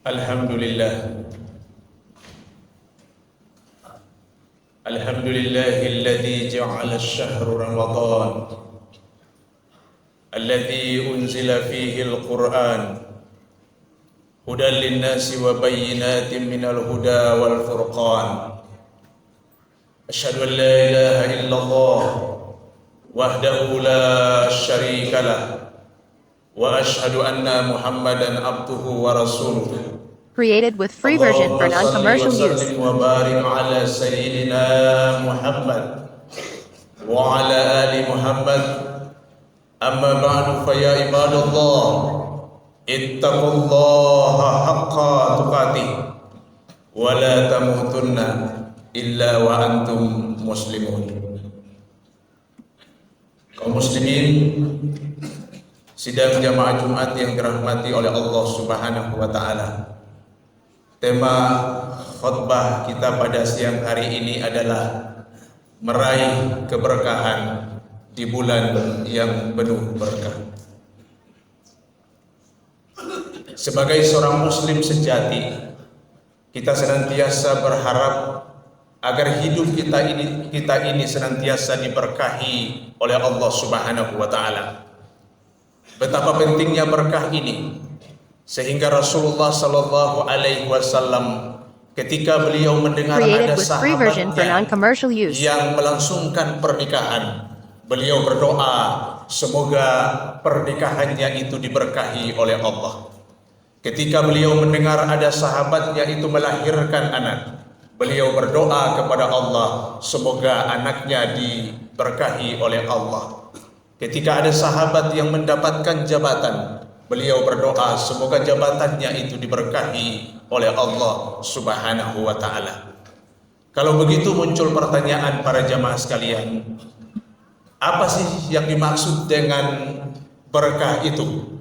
Alhamdulillah. Alhamdulillahilladzi ja'ala ash-shahra Ramadan alladzi unzila fihi al-Qur'an hudan lin-nasi wa bayyinatin minal huda wal furqan. Asyhadu an la ilaha illallah wahdahu la syarika lah wa asyhadu anna Muhammadan abduhu wa rasuluh. Created with free version for non-commercial use. Wa barik ala sayyidina Muhammad wa ala ali Muhammad. Amma ba'du, fa ya ibadallah, ittaqullaha haqqa tuqatih wa la tamutunna illa wa antum muslimun. Kaum muslimin sidang jamaah Jumat yang dirahmati oleh Allah Subhanahu wa taala. Tema khutbah kita pada siang hari ini adalah meraih keberkahan di bulan yang penuh berkah. Sebagai seorang muslim sejati, kita senantiasa berharap agar hidup kita ini senantiasa diberkahi oleh Allah Subhanahu wa taala. Betapa pentingnya berkah ini, sehingga Rasulullah sallallahu alaihi wasallam ketika beliau mendengar ada sahabatnya yang melangsungkan pernikahan, beliau berdoa semoga pernikahannya itu diberkahi oleh Allah. Ketika beliau mendengar ada sahabatnya itu melahirkan anak, beliau berdoa kepada Allah semoga anaknya diberkahi oleh Allah. Ketika ada sahabat yang mendapatkan jabatan, beliau berdoa semoga jabatannya itu diberkahi oleh Allah Subhanahu wa taala. Kalau begitu muncul pertanyaan para jamaah sekalian, apa sih yang dimaksud dengan berkah itu?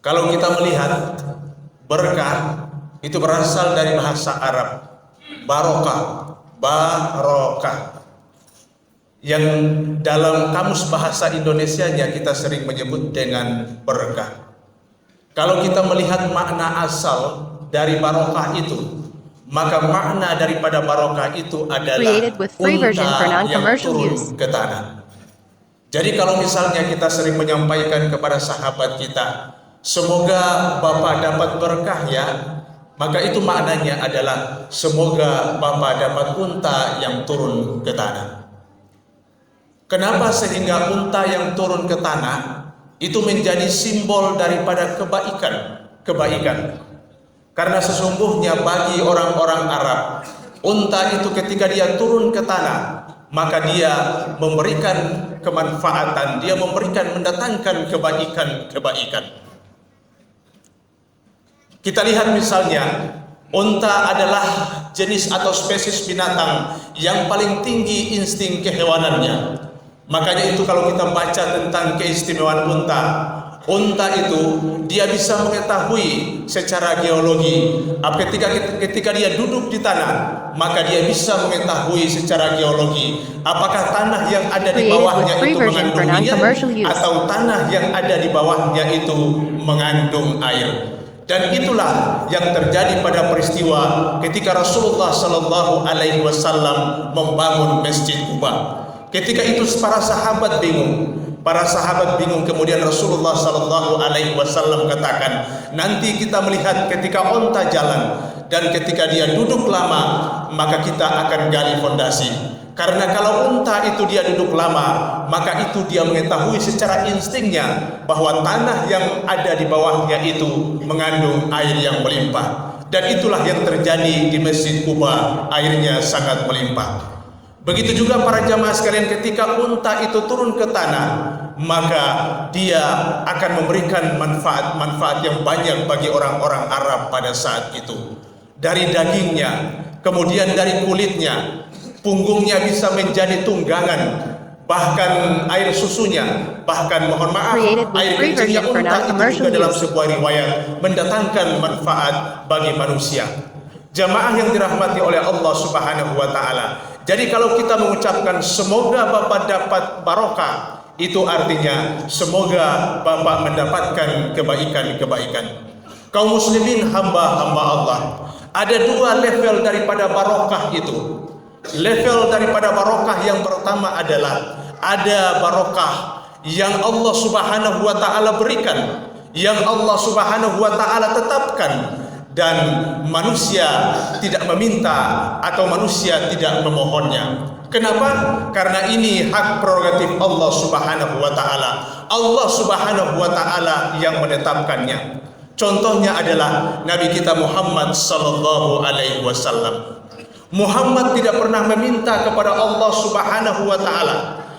Kalau kita melihat berkah itu berasal dari bahasa Arab barokah, yang dalam kamus bahasa Indonesianya kita sering menyebut dengan berkah. Kalau kita melihat makna asal dari barokah itu, maka makna daripada barokah itu adalah unta yang turun ke tanah. Jadi kalau misalnya kita sering menyampaikan kepada sahabat kita, semoga Bapak dapat berkah ya, maka itu maknanya adalah semoga Bapak dapat unta yang turun ke tanah. Kenapa sehingga unta yang turun ke tanah itu menjadi simbol daripada kebaikan? Karena sesungguhnya bagi orang-orang Arab, unta itu ketika dia turun ke tanah, maka dia memberikan kemanfaatan, dia mendatangkan kebaikan. Kita lihat misalnya, unta adalah jenis atau spesies binatang yang paling tinggi insting kehewanannya. Makanya itu kalau kita baca tentang keistimewaan unta itu dia bisa mengetahui secara geologi. Ketika dia duduk di tanah, maka dia bisa mengetahui secara geologi apakah tanah yang ada di bawahnya itu mengandung minyak atau tanah yang ada di bawahnya itu mengandung air. Dan itulah yang terjadi pada peristiwa ketika Rasulullah sallallahu alaihi wasallam membangun Masjid Quba. Ketika itu para sahabat bingung. Kemudian Rasulullah sallallahu alaihi wasallam katakan, nanti kita melihat ketika unta jalan dan ketika dia duduk lama, maka kita akan gali fondasi. Karena kalau unta itu dia duduk lama, maka itu dia mengetahui secara instingnya bahwa tanah yang ada di bawahnya itu mengandung air yang melimpah. Dan itulah yang terjadi di Masjid Quba, airnya sangat melimpah. Begitu juga para jamaah sekalian, ketika unta itu turun ke tanah, maka dia akan memberikan manfaat yang banyak bagi orang-orang Arab pada saat itu. Dari dagingnya, kemudian dari kulitnya, punggungnya bisa menjadi tunggangan, bahkan air susunya, bahkan mohon maaf, air kencingnya unta itu juga dalam sebuah riwayat mendatangkan manfaat bagi manusia. Jamaah yang dirahmati oleh Allah Subhanahu wa taala, jadi kalau kita mengucapkan semoga Bapak dapat barokah, itu artinya semoga Bapak mendapatkan kebaikan-kebaikan. Kaum muslimin hamba-hamba Allah, ada dua level daripada barokah itu. Level daripada barokah yang pertama adalah ada barokah yang Allah Subhanahu wa taala berikan, yang Allah Subhanahu wa taala tetapkan, dan manusia tidak meminta atau manusia tidak memohonnya. Kenapa? Karena ini hak prerogatif Allah Subhanahu wa taala. Allah Subhanahu wa taala yang menetapkannya. Contohnya adalah Nabi kita Muhammad sallallahu alaihi wasallam. Muhammad tidak pernah meminta kepada Allah Subhanahu wa taala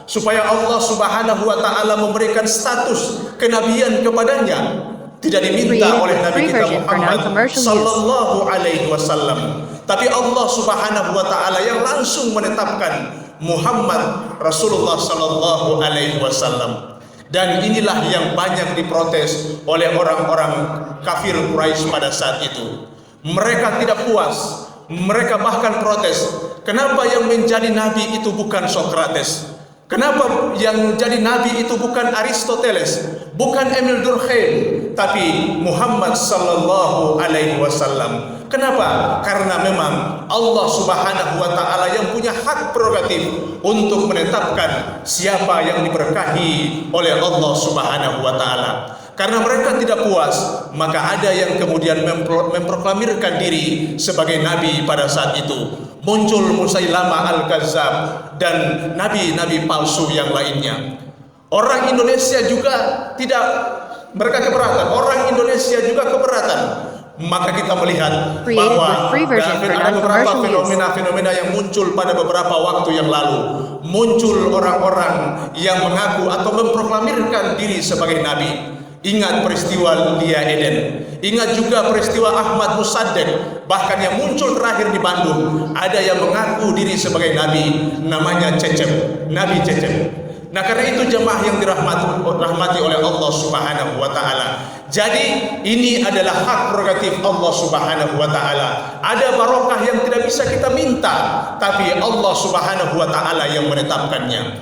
supaya Allah Subhanahu wa taala memberikan status kenabian kepadanya. Tidak diminta oleh Nabi kita Muhammad sallallahu alaihi wasallam, tapi Allah Subhanahu wa taala yang langsung menetapkan Muhammad Rasulullah sallallahu alaihi wasallam. Dan inilah yang banyak diprotes oleh orang-orang kafir Quraisy pada saat itu. Mereka tidak puas, mereka bahkan protes, kenapa yang menjadi nabi itu bukan Sokrates? Kenapa yang jadi nabi itu bukan Aristoteles, bukan Emil Durkheim, tapi Muhammad sallallahu alaihi wasallam? Kenapa? Karena memang Allah Subhanahu wa taala yang punya hak prerogatif untuk menetapkan siapa yang diberkahi oleh Allah Subhanahu wa taala. Karena mereka tidak puas, maka ada yang kemudian memproklamirkan diri sebagai nabi pada saat itu. Muncul Musailamah Al-Kadzab dan nabi-nabi palsu yang lainnya. Orang Indonesia juga tidak, mereka keberatan. Orang Indonesia juga keberatan. Maka kita melihat bahwa ada beberapa fenomena-fenomena yang muncul pada beberapa waktu yang lalu. Muncul orang-orang yang mengaku atau memproklamirkan diri sebagai nabi. Ingat peristiwa Lia Eden, ingat juga peristiwa Ahmad Musaddiq, bahkan yang muncul terakhir di Bandung, ada yang mengaku diri sebagai nabi, namanya Cecep, Nabi Cecep. Nah, karena itu jemaah yang dirahmati oleh Allah Subhanahu wa taala. Jadi ini adalah hak prerogatif Allah Subhanahu wa taala. Ada barokah yang tidak bisa kita minta, tapi Allah Subhanahu wa taala yang menetapkannya.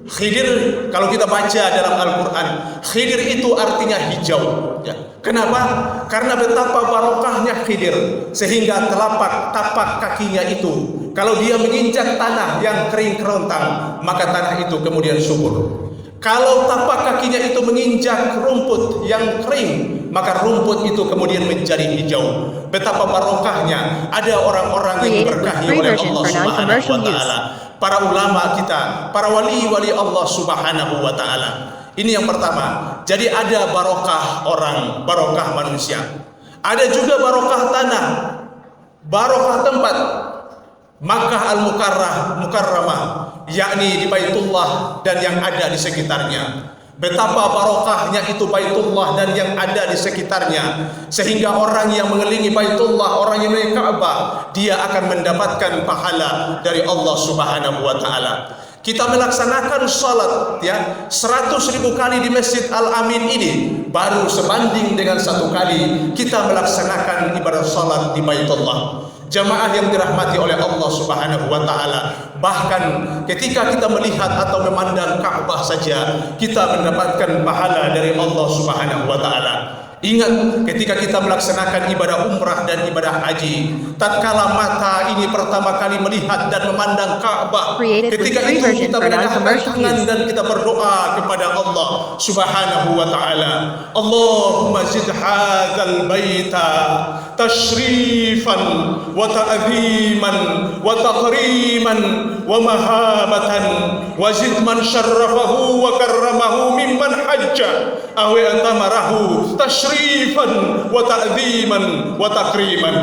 Khidir, kalau kita baca dalam Al-Quran, Khidir itu artinya hijau. Ya. Kenapa? Karena betapa barokahnya Khidir, sehingga tapak kakinya itu, kalau dia menginjak tanah yang kering kerontang, maka tanah itu kemudian subur. Kalau tapak kakinya itu menginjak rumput yang kering, maka rumput itu kemudian menjadi hijau. Betapa barokahnya ada orang-orang yang diberkahi oleh Allah Subhanahu wa taala. Para ulama kita, para wali-wali Allah Subhanahu wa taala. Ini yang pertama. Jadi ada barokah orang, barokah manusia. Ada juga barokah tanah, barokah tempat. Makkah Al-Mukarramah, yakni di Baitullah dan yang ada di sekitarnya. Betapa barokahnya itu Baitullah dan yang ada di sekitarnya, sehingga orang yang mengelilingi Baitullah, orang yang mengelilingi Ka'bah, dia akan mendapatkan pahala dari Allah Subhanahu wa taala. Kita melaksanakan salat 100.000 kali di Masjid Al-Amin ini baru sebanding dengan 1 kali kita melaksanakan ibadah salat di Baitullah. Jamaah yang dirahmati oleh Allah Subhanahu wa taala, bahkan ketika kita melihat atau memandang Ka'bah saja kita mendapatkan pahala dari Allah Subhanahu wa taala. Ingat ketika kita melaksanakan ibadah umrah dan ibadah haji, tatkala mata ini pertama kali melihat dan memandang Ka'bah, ketika itu kita mengangkat tangan dan kita berdoa kepada Allah Subhanahu wa taala. Allahumma zid hadzal baita tashrifan wa ta'ziman wa takriman wa mahabatan wa zid man syarrafahu wa karramahu mimman hajja aw atamarahu tashrifan wa ta'ziman wa takriman.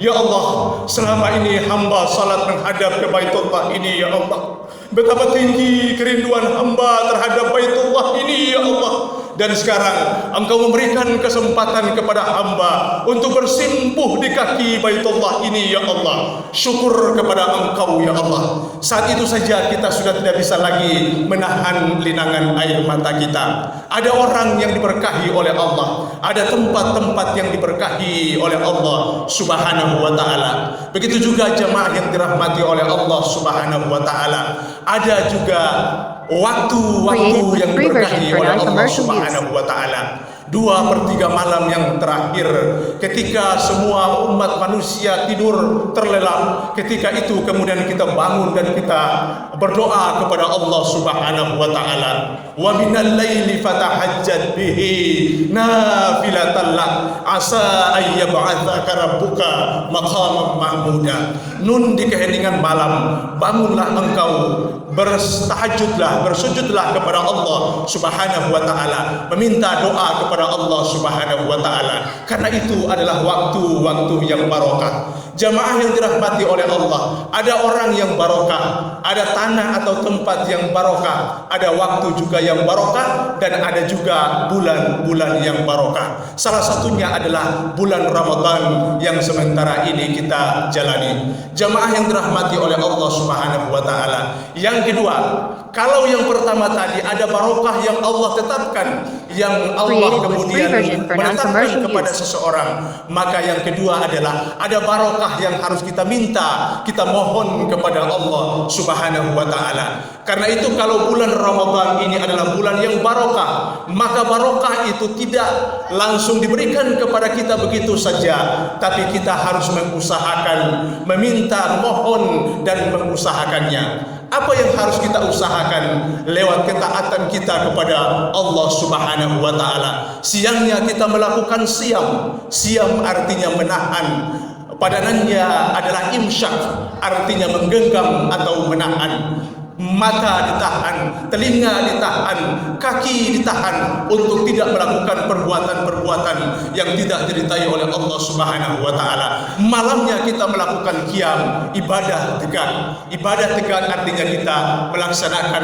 Ya Allah, selama ini hamba salat menghadap ke Baitullah ini, ya Allah, betapa tinggi kerinduan hamba terhadap Baitullah ini, ya Allah. Dan sekarang Engkau memberikan kesempatan kepada hamba untuk bersimpuh di kaki Baitullah ini, ya Allah. Syukur kepada Engkau, ya Allah. Saat itu saja kita sudah tidak bisa lagi menahan linangan air mata kita. Ada orang yang diberkahi oleh Allah, ada tempat-tempat yang diberkahi oleh Allah Subhanahu wa taala. Begitu juga jemaah yang dirahmati oleh Allah Subhanahu wa taala. Ada juga waktu-waktu yang diberkahi oleh Allah Subhanahu wa taala. 2/3 malam yang terakhir, ketika semua umat manusia tidur terlelap, ketika itu kemudian kita bangun dan kita berdoa kepada Allah Subhanahu wa taala. Wa minal laili fatahajjad bihi nafilatan lak asa ay yab'atsaka rabbuka maqaman mahmuda. Nun, di keheningan malam bangunlah engkau, bersujudlah kepada Allah Subhanahu wa taala, meminta doa kepada Allah Subhanahu wa taala, karena itu adalah waktu-waktu yang barokah. Jamaah yang dirahmati oleh Allah, ada orang yang barokah, ada tanah atau tempat yang barokah, ada waktu juga yang barokah, dan ada juga bulan-bulan yang barokah. Salah satunya adalah bulan Ramadan yang sementara ini kita jalani. Jamaah yang dirahmati oleh Allah Subhanahu wa taala. Yang kedua, kalau yang pertama tadi ada barokah yang Allah tetapkan, yang Allah kemudian menetapkan kepada seseorang, maka yang kedua adalah ada barokah yang harus kita minta, kita mohon kepada Allah Subhanahu wa taala. Karena itu kalau bulan Ramadan ini adalah bulan yang barokah, maka barokah itu tidak langsung diberikan kepada kita begitu saja, tapi kita harus mengusahakan, meminta, mohon dan mengusahakannya. Apa yang harus kita usahakan? Lewat ketaatan kita kepada Allah Subhanahu wa taala. Siangnya kita melakukan siam. Siam artinya menahan. Padanannya adalah imsyak, artinya menggenggam atau menahan. Mata ditahan, telinga ditahan, kaki ditahan untuk tidak melakukan perbuatan-perbuatan yang tidak diridai oleh Allah Subhanahu wa taala. Malamnya kita melakukan qiyam, ibadah tegak. Ibadah tegak artinya kita melaksanakan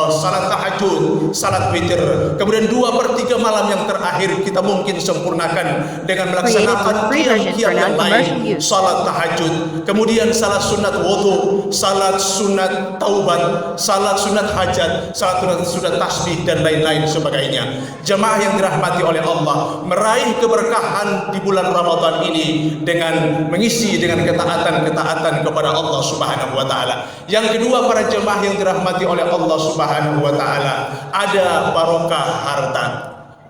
salat tahajud, salat witir. Kemudian 2/3 malam yang terakhir kita mungkin sempurnakan dengan melaksanakan qiyam yang lain, salat tahajud, kemudian salat sunat wudu, salat sunat taubat, salat sunat hajat, salat sunat tasbih dan lain-lain sebagainya. Jamaah yang dirahmati oleh Allah, meraih keberkahan di bulan Ramadan ini dengan mengisi dengan ketaatan-ketaatan kepada Allah Subhanahu wa taala. Yang kedua, para jemaah yang dirahmati oleh Allah Subhanahu wa taala, ada barokah harta.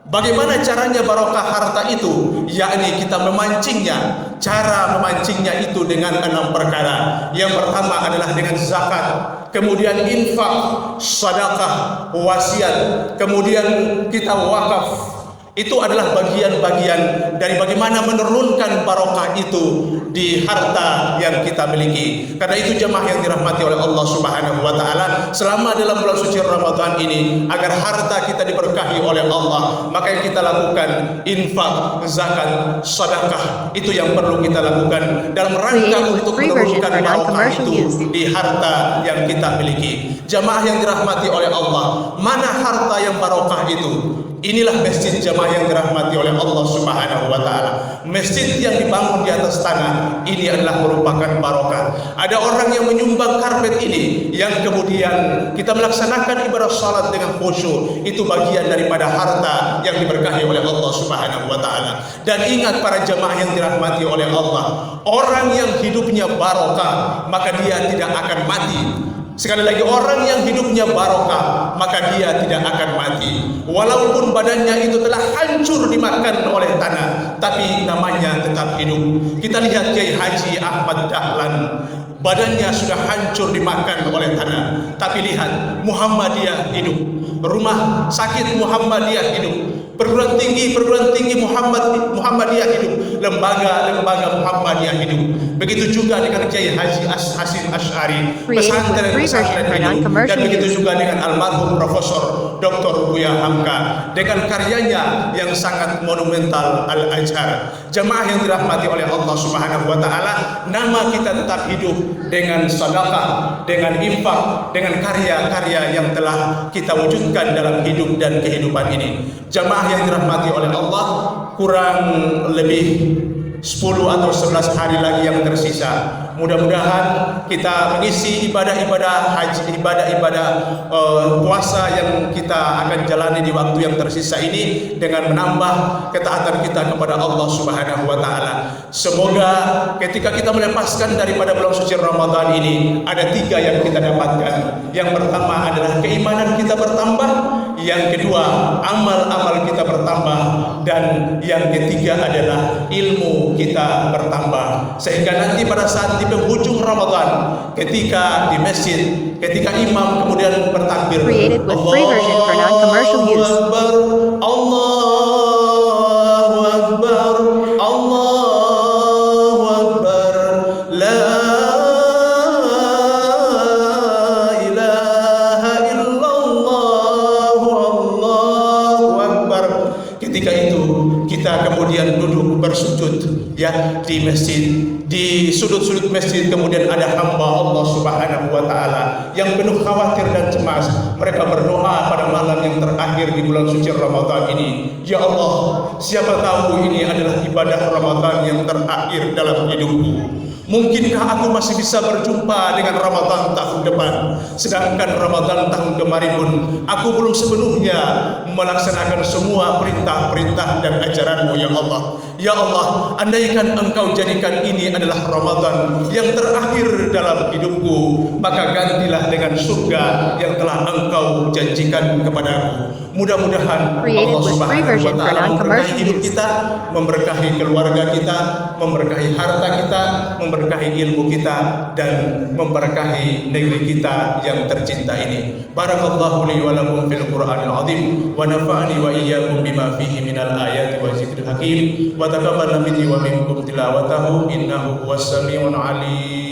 Bagaimana caranya barokah harta itu? Yakni kita memancingnya. Cara memancingnya itu dengan 6 perkara. Yang pertama adalah dengan zakat, kemudian infak, sedekah, wasiat, kemudian kita wakaf. Itu adalah bagian-bagian dari bagaimana menurunkan barokah itu di harta yang kita miliki. Karena itu jemaah yang dirahmati oleh Allah Subhanahu wa taala, selama dalam bulan suci Ramadan ini, agar harta kita diberkahi oleh Allah, maka yang kita lakukan infak, zakat, sedekah, itu yang perlu kita lakukan dalam rangka untuk menurunkan barokah itu di harta yang kita miliki. Jemaah yang dirahmati oleh Allah, mana harta yang barokah itu? Inilah masjid jamaah yang dirahmati oleh Allah Subhanahu wa taala. Masjid yang dibangun di atas tanah ini adalah merupakan barokah. Ada orang yang menyumbang karpet ini, yang kemudian kita melaksanakan ibadah salat dengan khusyuk. Itu bagian daripada harta yang diberkahi oleh Allah Subhanahu wa taala. Dan ingat para jamaah yang dirahmati oleh Allah, orang yang hidupnya barokah, maka dia tidak akan mati. Sekali lagi, orang yang hidupnya barokah, maka dia tidak akan mati. Walaupun badannya itu telah hancur dimakan oleh tanah, tapi namanya tetap hidup. Kita lihat Kiai Haji Ahmad Dahlan, badannya sudah hancur dimakan oleh tanah, tapi lihat Muhammadiyah hidup. Rumah sakit Muhammadiyah hidup. Perguruan tinggi Muhammadiyah hidup. Lembaga Muhammadiyah hidup. Begitu juga dengan Kiai Haji Hasim Asy'ari, pesantren hidup. Dan begitu juga dengan almarhum Profesor Dr. Buya Hamka dengan karyanya yang sangat monumental Al-Azhar. Jemaah yang dirahmati oleh Allah Subhanahu wa taala, nama kita tetap hidup dengan sedekah, dengan infak, dengan karya-karya yang telah kita wujudkan dalam hidup dan kehidupan ini. Jemaah yang dirahmati oleh Allah, kurang lebih 10 atau 11 hari lagi yang tersisa. Mudah-mudahan kita mengisi ibadah-ibadah haji, ibadah-ibadah puasa yang kita akan jalani di waktu yang tersisa ini dengan menambah ketaatan kita kepada Allah Subhanahu wa taala. Semoga ketika kita melepaskan daripada bulan suci Ramadan ini, ada 3 yang kita dapatkan. Yang pertama adalah keimanan kita bertambah, yang kedua amal-amal kita bertambah, dan yang ketiga adalah ilmu kita bertambah. Sehingga nanti pada saat di penghujung Ramadan, ketika di masjid, ketika imam kemudian bertakbir, Created with free version for non-commercial use. Akbar, Allahu Akbar, Allahu Akbar, la ilaha illallah, Allahu Akbar. Ketika itu kita kemudian duduk bersujud ya di masjid, di sudut-sudut masjid kemudian ada hamba Allah Subhanahu wa taala yang penuh khawatir dan cemas. Mereka berdoa pada malam yang terakhir di bulan suci Ramadan ini, ya Allah, siapa tahu ini adalah ibadah Ramadan yang terakhir dalam hidupku. Mungkinkah aku masih bisa berjumpa dengan Ramadan tahun depan? Sedangkan Ramadan tahun kemarin pun aku belum sepenuhnya melaksanakan semua perintah-perintah dan ajaran-Mu ya Allah. Ya Allah, andaikan Engkau jadikan ini adalah Ramadan yang terakhir dalam hidupku, maka gantilah dengan surga yang telah Engkau janjikan kepadaku. Mudah-mudahan Allah Subhanahu wa taala memberkahi hidup kita, memberkahi keluarga kita, memberkahi harta kita, memberkahi ilmu kita, dan memberkahi negeri kita yang tercinta ini. Barakallahu li wa lakum fil Qur'anil azim wa nafa'ani wa iyyakum bima fihi minal ayati wa zikril hakim wa taqabbal minni wa minkum tilawatahu innahu huwas samiul alim.